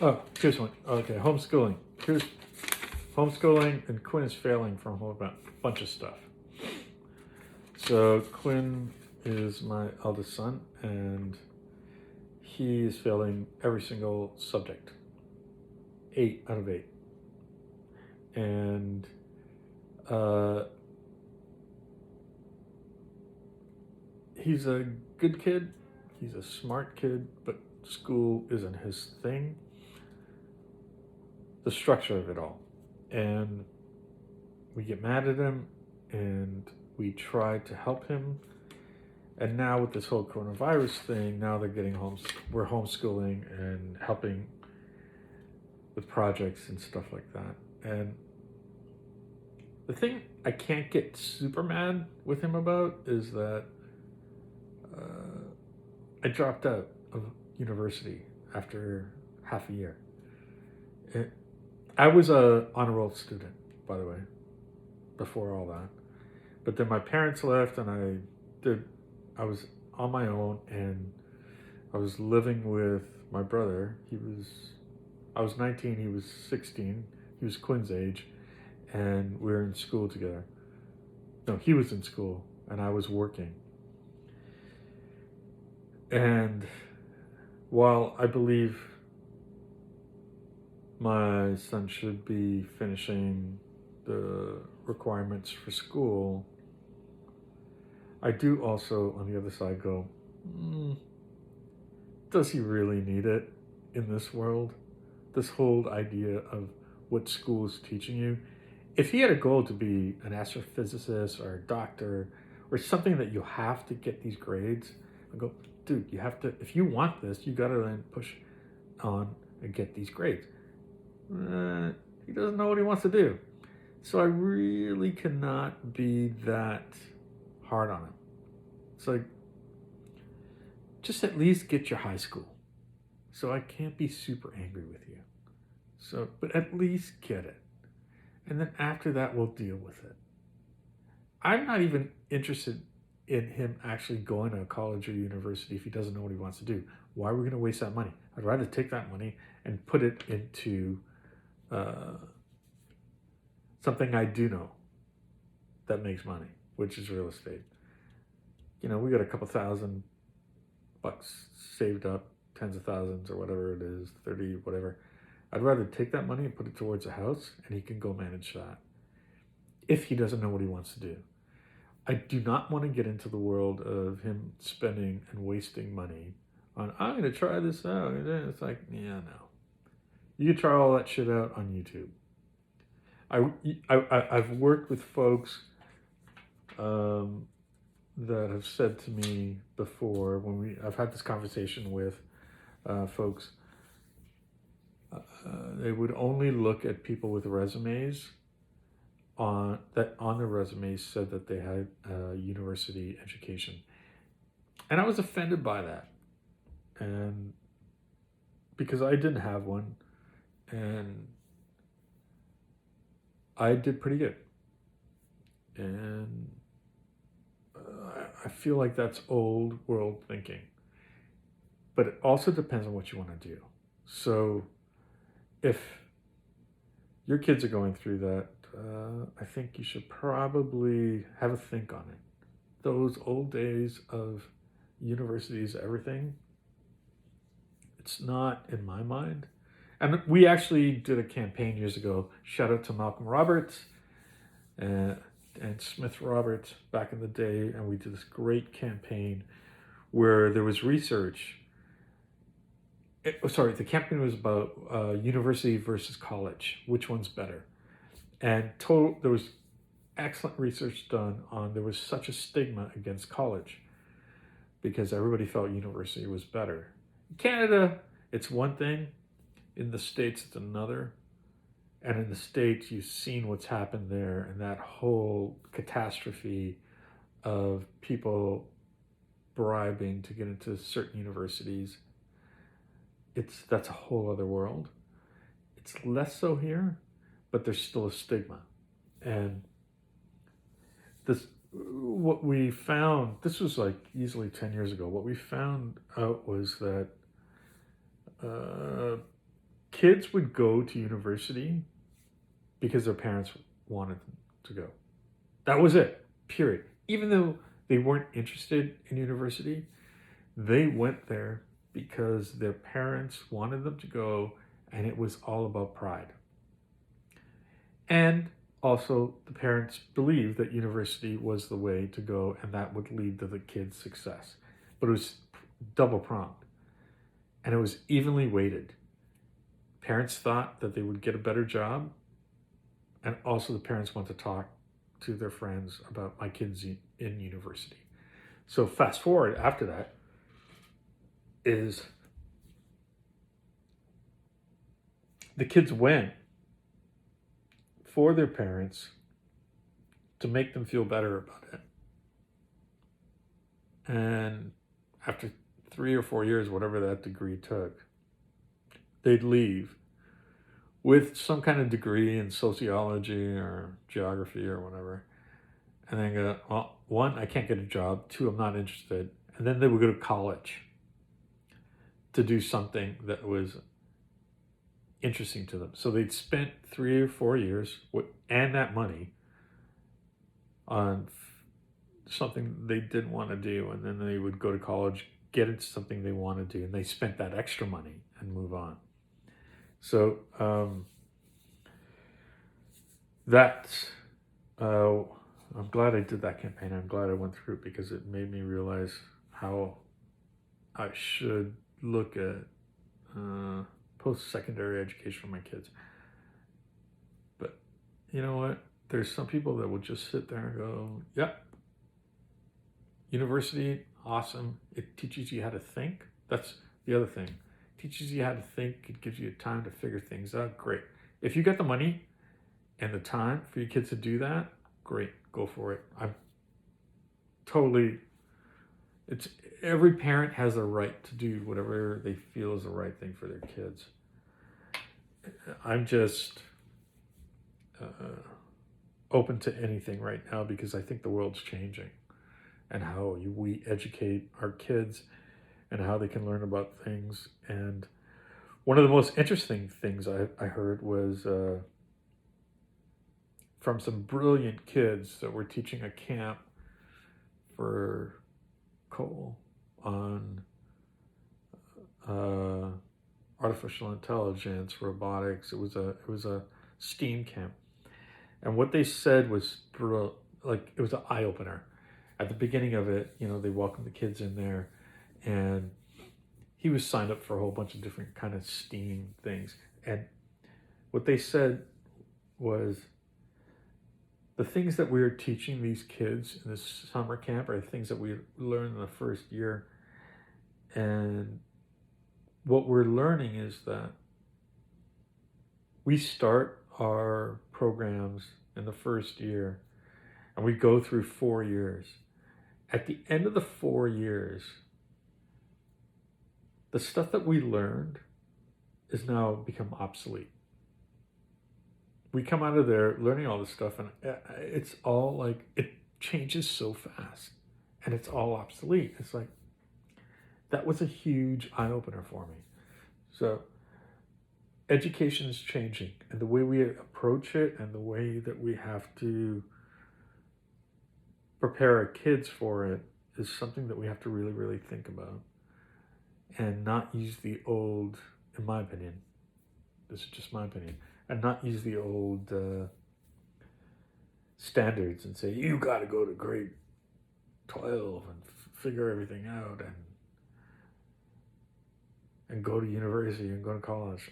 Oh, here's one. Okay, homeschooling. Here's homeschooling, and Quinn is failing from a whole bunch of stuff. So Quinn is my eldest son, and he is failing every single subject. 8 out of 8. And he's a good kid. He's a smart kid, but school isn't his thing. The structure of it all. And we get mad at him, and we try to help him. And now with this whole coronavirus thing, now they're getting we're homeschooling and helping with projects and stuff like that. And the thing I can't get super mad with him about is that I dropped out of university after half a year. I was a honor roll student, by the way, before all that. But then my parents left, and I was on my own, and I was living with my brother. I was 19, he was 16. He was Quinn's age, and we were in school together. No, he was in school, and I was working. And while I believe my son should be finishing the requirements for school, I do also, on the other side, go, does he really need it in this world? This whole idea of what school is teaching you. If he had a goal to be an astrophysicist or a doctor or something that you have to get these grades, I go, dude, you have to, if you want this, you got to then push on and get these grades. He doesn't know what he wants to do. So I really cannot be that hard on him. It's like, just at least get your high school. So I can't be super angry with you. So, but at least get it. And then after that, we'll deal with it. I'm not even interested in him actually going to a college or university if he doesn't know what he wants to do. Why are we going to waste that money? I'd rather take that money and put it into something I do know that makes money, which is real estate. You know, we got a couple $1,000 saved up, tens of thousands or whatever it is, 30, whatever. I'd rather take that money and put it towards a house, and he can go manage that if he doesn't know what he wants to do. I do not want to get into the world of him spending and wasting money on, I'm going to try this out. And then it's like, yeah, no. You can try all that shit out on YouTube. I've worked with folks that have said to me before, I've had this conversation with folks, they would only look at people with resumes on their resumes said that they had a university education. And I was offended by that. And because I didn't have one, and I did pretty good. And I feel like that's old world thinking. But it also depends on what you want to do. So if your kids are going through that, I think you should probably have a think on it. Those old days of universities, everything, it's not in my mind. And we actually did a campaign years ago. Shout out to Malcolm Roberts and Smith Roberts back in the day. And we did this great campaign where there was research. The campaign was about university versus college. Which one's better? And there was excellent research done on there was such a stigma against college because everybody felt university was better. In Canada, it's one thing. In the States, it's another. And in the States, you've seen what's happened there and that whole catastrophe of people bribing to get into certain universities. That's a whole other world. It's less so here, but there's still a stigma. And what we found, this was like easily 10 years ago, what we found out was that kids would go to university because their parents wanted them to go. That was it, period. Even though they weren't interested in university, they went there because their parents wanted them to go, and it was all about pride. And also, the parents believed that university was the way to go, and that would lead to the kids' success. But it was double pronged, and it was evenly weighted. Parents thought that they would get a better job, and also the parents want to talk to their friends about my kids in university. So fast forward after that is the kids went for their parents to make them feel better about it. And after 3 or 4 years, whatever that degree took, they'd leave with some kind of degree in sociology or geography or whatever. And then go, well, one, I can't get a job. Two, I'm not interested. And then they would go to college to do something that was interesting to them. So they'd spent 3 or 4 years and that money on something they didn't want to do. And then they would go to college, get into something they want to do. And they spent that extra money and move on. So I'm glad I did that campaign. I'm glad I went through it because it made me realize how I should look at post-secondary education for my kids. But you know what? There's some people that will just sit there and go, yep, university, awesome. It teaches you how to think. That's the other thing. It teaches you how to think. It gives you time to figure things out. Great. If you got the money and the time for your kids to do that, great. Go for it. Every parent has a right to do whatever they feel is the right thing for their kids. I'm just open to anything right now because I think the world's changing and how we educate our kids and how they can learn about things. And one of the most interesting things I heard was from some brilliant kids that were teaching a camp for Cole on artificial intelligence, robotics. It was a STEAM camp, and what they said was like it was an eye opener. At the beginning of it, they welcomed the kids in there, and he was signed up for a whole bunch of different kind of STEAM things. And what they said was the things that we are teaching these kids in this summer camp are the things that we learned in the first year. And what we're learning is that we start our programs in the first year and we go through 4 years. At the end of the 4 years, the stuff that we learned is now become obsolete. We come out of there learning all this stuff and it's all like, it changes so fast and it's all obsolete. It's like, that was a huge eye-opener for me. So education is changing, and the way we approach it and the way that we have to prepare our kids for it is something that we have to really, really think about and not use the old, in my opinion, this is just my opinion, and not use the old standards and say, you got to go to grade 12 and figure everything out and go to university and go to college.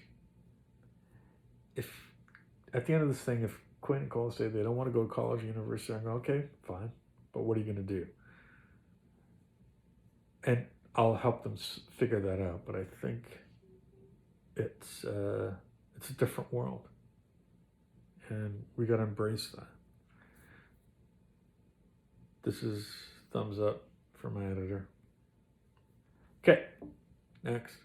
If at the end of this thing, if Quinn and Cole say they don't want to go to college or university, I go, okay, fine, but what are you going to do? And I'll help them figure that out. But I think it's a different world, and we got to embrace that. This is thumbs up for my editor. Okay, next.